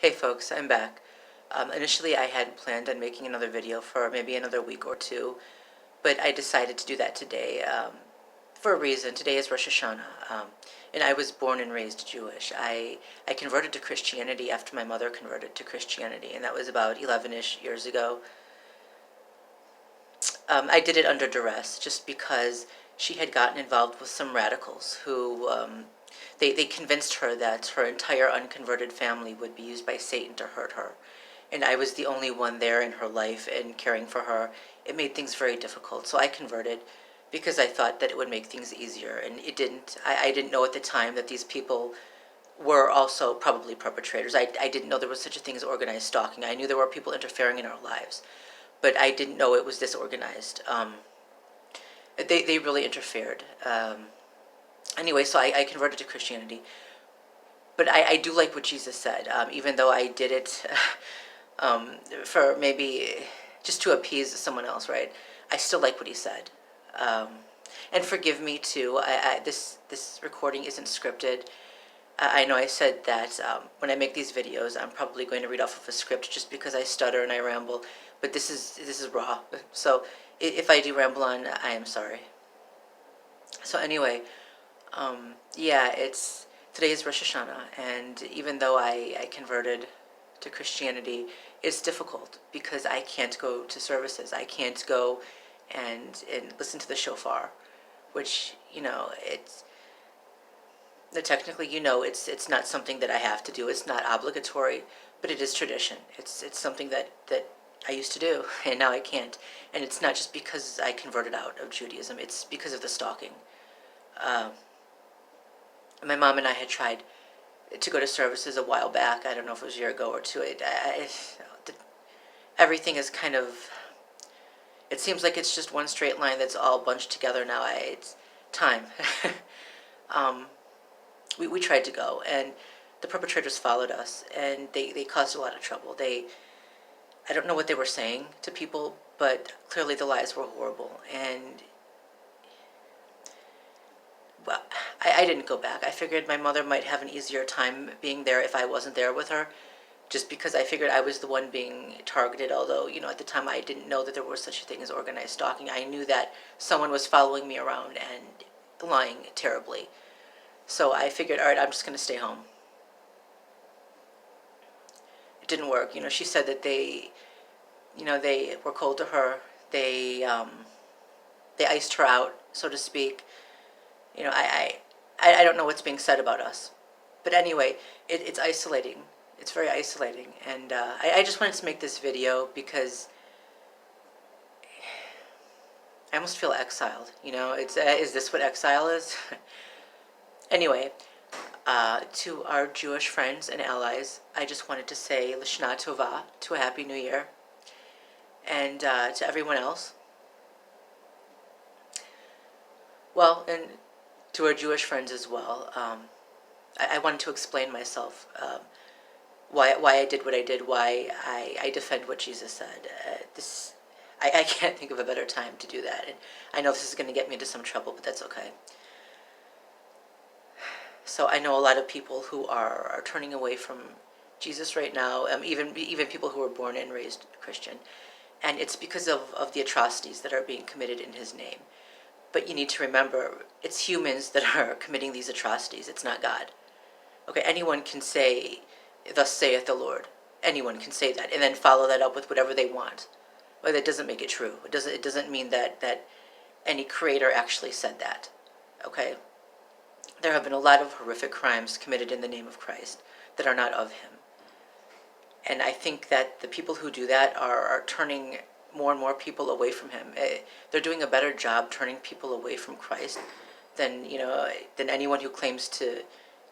Hey folks, I'm back. Initially I had planned on making another video for maybe another week or two, but I decided to do that today for a reason. Today is Rosh Hashanah, and I was born and raised Jewish. I converted to Christianity after my mother converted to Christianity, and that was about 11-ish years ago. I did it under duress just because she had gotten involved with some radicals who they convinced her that her entire unconverted family would be used by Satan to hurt her. And I was the only one there in her life and caring for her. It made things very difficult. So I converted because I thought that it would make things easier. And it didn't. I didn't know at the time that these people were also probably perpetrators. I didn't know there was such a thing as organized stalking. I knew there were people interfering in our lives, but I didn't know it was this organized. They really interfered. Anyway, so I converted to Christianity. But I do like what Jesus said, even though I did it for maybe just to appease someone else, right? I still like what he said. And forgive me too. This recording isn't scripted. I know I said that when I make these videos, I'm probably going to read off of a script just because I stutter and I ramble. But this is raw. So if I do ramble on, I am sorry. So anyway, yeah, today is Rosh Hashanah, and even though I converted to Christianity, it's difficult because I can't go to services. I can't go and listen to the shofar, which, technically, it's not something that I have to do. It's not obligatory, but it is tradition. It's something that I used to do, and now I can't. And it's not just because I converted out of Judaism. It's because of the stalking. My mom and I had tried to go to services a while back. I don't know if it was a year ago or two. Everything is kind of, it seems like it's just one straight line that's all bunched together now. It's time. We tried to go, and the perpetrators followed us, and they caused a lot of trouble. I don't know what they were saying to people, but clearly the lies were horrible. And well, I didn't go back. I figured my mother might have an easier time being there if I wasn't there with her, just because I figured I was the one being targeted, although, at the time I didn't know that there was such a thing as organized stalking. I knew that someone was following me around and lying terribly. So I figured, all right, I'm just going to stay home. It didn't work. She said that they were cold to her. They iced her out, so to speak. I don't know what's being said about us. But anyway, it's isolating. It's very isolating. And I just wanted to make this video because I almost feel exiled. Is this what exile is? Anyway, to our Jewish friends and allies, I just wanted to say Shana Tova, to a Happy New Year. And to everyone else, well, and to our Jewish friends as well, I wanted to explain myself, why I did what I did, why I defend what Jesus said. I can't think of a better time to do that, and I know this is going to get me into some trouble, but that's okay. So I know a lot of people who are turning away from Jesus right now, even people who were born and raised Christian. And it's because of the atrocities that are being committed in his name. But you need to remember, it's humans that are committing these atrocities. It's not God. Okay, anyone can say, thus saith the Lord. Anyone can say that, and then follow that up with whatever they want. Well, that doesn't make it true. It doesn't mean that any creator actually said that. Okay? There have been a lot of horrific crimes committed in the name of Christ that are not of him. And I think that the people who do that are turning more and more people away from him. They're doing a better job turning people away from Christ than anyone who claims to,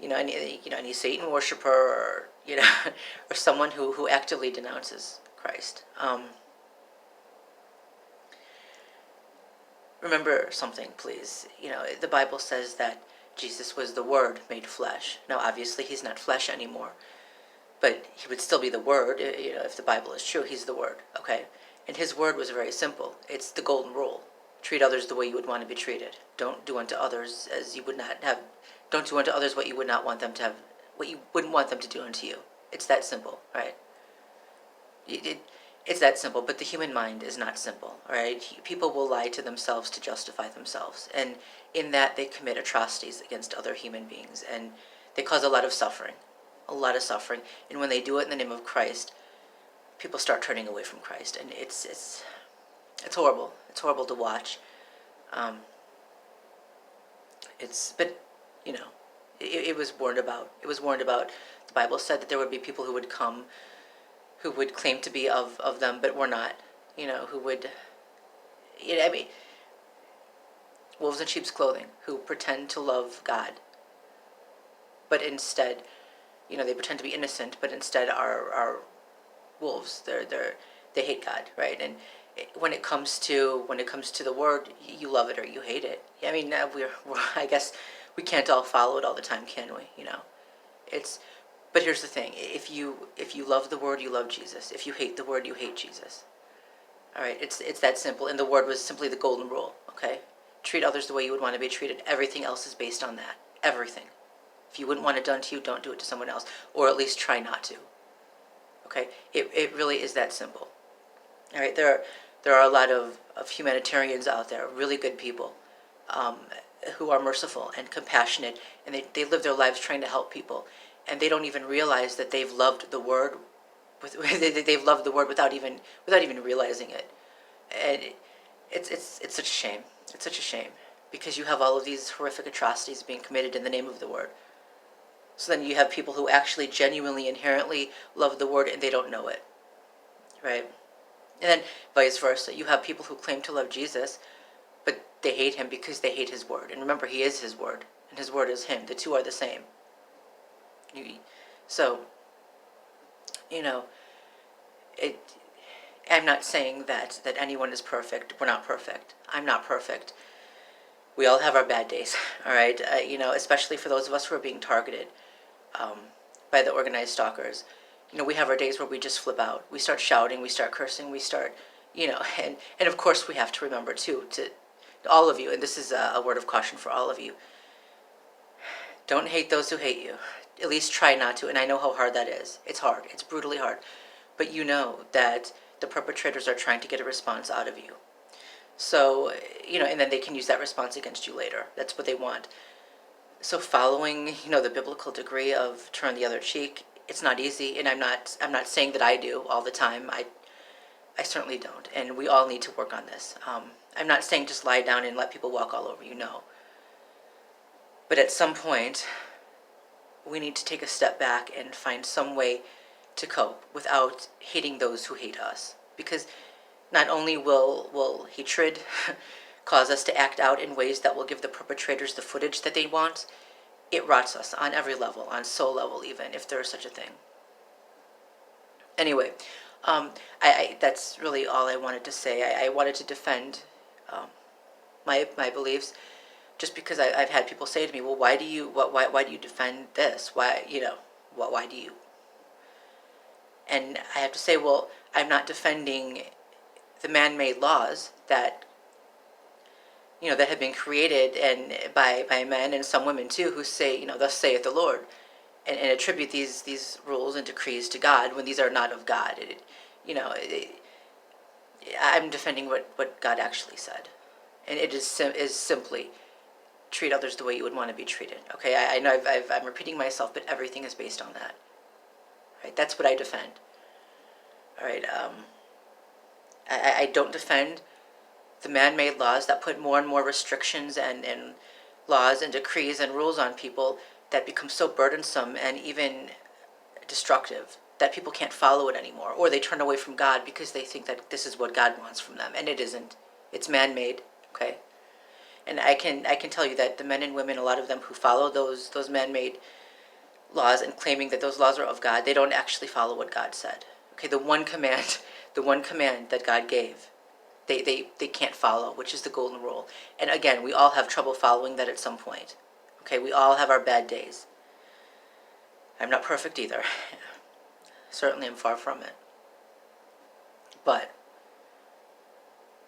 any Satan worshiper or or someone who actively denounces Christ. Remember something, please. The Bible says that Jesus was the Word made flesh. Now, obviously, he's not flesh anymore. But he would still be the Word, if the Bible is true, he's the Word, okay? And his word was very simple. It's the golden rule. Treat others the way you would want to be treated. Don't do unto others as you would not have, don't do unto others what you would not want them to have, what you wouldn't want them to do unto you. It's that simple, right? It, it's that simple, but the human mind is not simple, right? People will lie to themselves to justify themselves, and in that they commit atrocities against other human beings, and they cause a lot of suffering, and when they do it in the name of Christ, people start turning away from Christ, and it's horrible. It's horrible to watch. Um, but you know, it was warned about. It was warned about. The Bible said that there would be people who would come, who would claim to be of them, but were not. Who would, I mean, wolves in sheep's clothing, who pretend to love God, but instead, they pretend to be innocent, but instead are wolves. They hate God, right? And when it comes to the word, you love it or you hate it. I mean, I guess we can't all follow it all the time, can we? It's. But here's the thing: if you love the word, you love Jesus. If you hate the word, you hate Jesus. All right, it's that simple. And the word was simply the golden rule. Okay, treat others the way you would want to be treated. Everything else is based on that. Everything. If you wouldn't want it done to you, don't do it to someone else, or at least try not to. Okay, it really is that simple. All right, there are a lot of humanitarians out there, really good people, who are merciful and compassionate, and they live their lives trying to help people, and they don't even realize that they've loved the word. They've loved the word without even realizing it, and it's such a shame. It's such a shame because you have all of these horrific atrocities being committed in the name of the word. So then you have people who actually genuinely, inherently love the word and they don't know it, right? And then vice versa. You have people who claim to love Jesus, but they hate him because they hate his word. And remember, he is his word, and his word is him. The two are the same. So, I'm not saying that anyone is perfect. We're not perfect. I'm not perfect. We all have our bad days, all right? Especially for those of us who are being targeted by the organized stalkers. We have our days where we just flip out. We start shouting, we start cursing, we start, and of course we have to remember too, to all of you, and this is a word of caution for all of you, don't hate those who hate you. At least try not to, and I know how hard that is. It's hard. It's brutally hard. But you know that the perpetrators are trying to get a response out of you. So, and then they can use that response against you later. That's what they want. So following, the biblical degree of turn the other cheek, it's not easy, and I'm not saying that I do all the time. I certainly don't, and we all need to work on this. I'm not saying just lie down and let people walk all over you, no. But at some point, we need to take a step back and find some way to cope without hating those who hate us. Because not only will hatred cause us to act out in ways that will give the perpetrators the footage that they want, it rots us on every level, on soul level even, if there is such a thing. Anyway, I that's really all I wanted to say. I wanted to defend my beliefs, just because I've had people say to me, well, why do you defend this? Why do you? And I have to say, well, I'm not defending the man-made laws that that have been created and by men and some women too, who say, thus saith the Lord, and attribute these rules and decrees to God when these are not of God. I'm defending what God actually said, and it is simply treat others the way you would want to be treated. Okay, I know I'm repeating myself, but everything is based on that. Right, that's what I defend. All right, I don't defend the man-made laws that put more and more restrictions and laws and decrees and rules on people that become so burdensome and even destructive that people can't follow it anymore, or they turn away from God because they think that this is what God wants from them, and it isn't. It's man-made, okay? And I can tell you that the men and women, a lot of them who follow those man-made laws and claiming that those laws are of God, they don't actually follow what God said. Okay, the one command that God gave, they can't follow, which is the golden rule. And again, we all have trouble following that at some point. Okay, we all have our bad days. I'm not perfect either. Certainly I'm far from it. But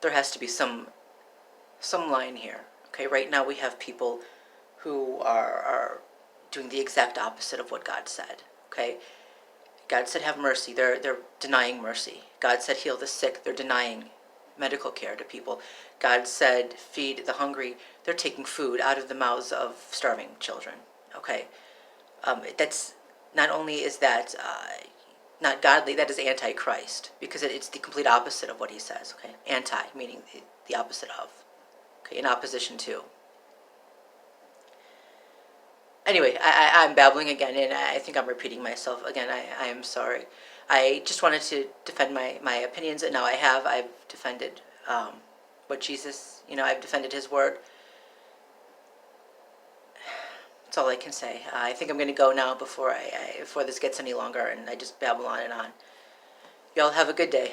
there has to be some line here. Okay, right now we have people who are doing the exact opposite of what God said. Okay, God said have mercy. They're denying mercy. God said heal the sick. They're denying medical care to people. God said feed the hungry. They're taking food out of the mouths of starving children. Okay, that's not only is that not godly, that is anti-Christ, because it's the complete opposite of what he says. Okay, anti meaning the opposite of. Okay, in opposition to. Anyway, I'm babbling again, and I think I'm repeating myself again. I am sorry. I just wanted to defend my opinions, and now I have. I've defended what Jesus, I've defended his word. That's all I can say. I think I'm going to go now before this gets any longer, and I just babble on and on. Y'all have a good day.